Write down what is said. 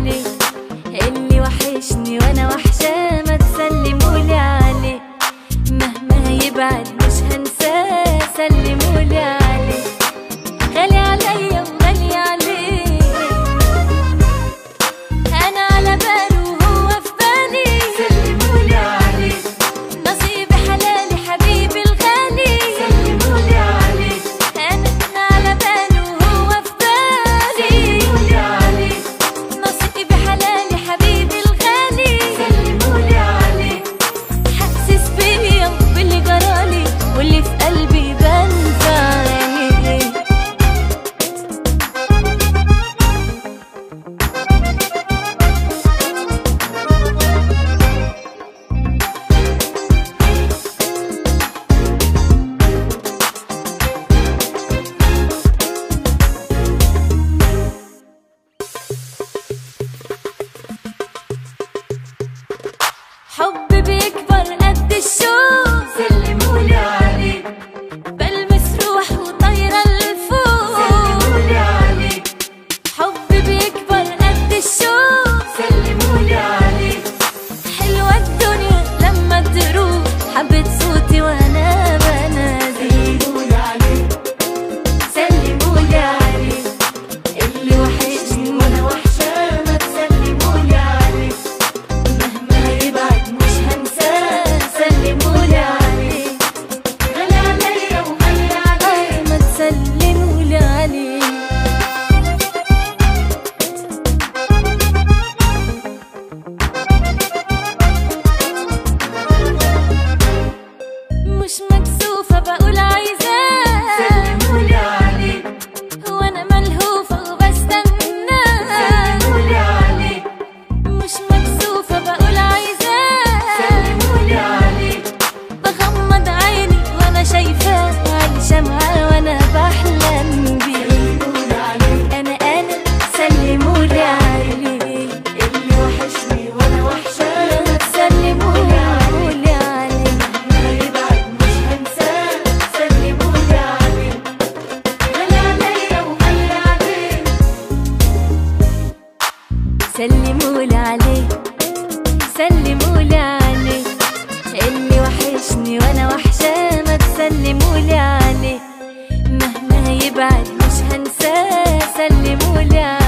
عليه، اللي وحشني وانا وحشاه، ما تسلمولي عليه، مهما يبعد مش هنساه، سلمولي عليه، غالي عليا وغالي عليه، انا على باله وهو في بالي، سلمولي عليه، نصيبي حلالي حبيبي الغالي، سلمولي عليه، انا على باله وهو في بالي، سلمولي عليه، نصيبي حلالي حبيبي الغالي، سلمولي عليه، حاسس بيا وباللي جرالي واللي في قلبي بان في عينيه. حب بيكبر قد الشوق، سلمولي عليه، بلمس روح وطايرة لفوق، سلمولي عليه، حب بيكبر قد الشوق، سلمولي عليه، حلوة الدنيا لما تروح، حبيت صوتي وانا بنادي، سلمولي عليه، سلمولي عليه، اللي وحشني وانا وحشاه، ما تسلمولي عليه، مهما يبعد مش هنساه، سلمولي عليه، غالي عليا وغالي عليه، ما تسلمولي عليه. مش مكسوفة بقول عايزاه، سلمولي عليه، وانا ملهوفة وبستناه، سلمولي عليه، مش مكسوفة بقول عايزاه، سلمولي عليه، بغمض عيني وانا شايفاه، عايشة معاه وانا بحلم بيه، سلمولي عليه، انا سلمولي عليه، اللي وحشني وانا وحشاه، ما تسلمولي عليه، مهما يبعد مش هنساه، سلمولي عليه، غالي عليا وغالي عليه، سلمولي عليه، سلمولي عليه، اللي وحشني وانا وحشاه، ما تسلمولي عليه، مهما يبعد مش هنساه، سلمولي عليه.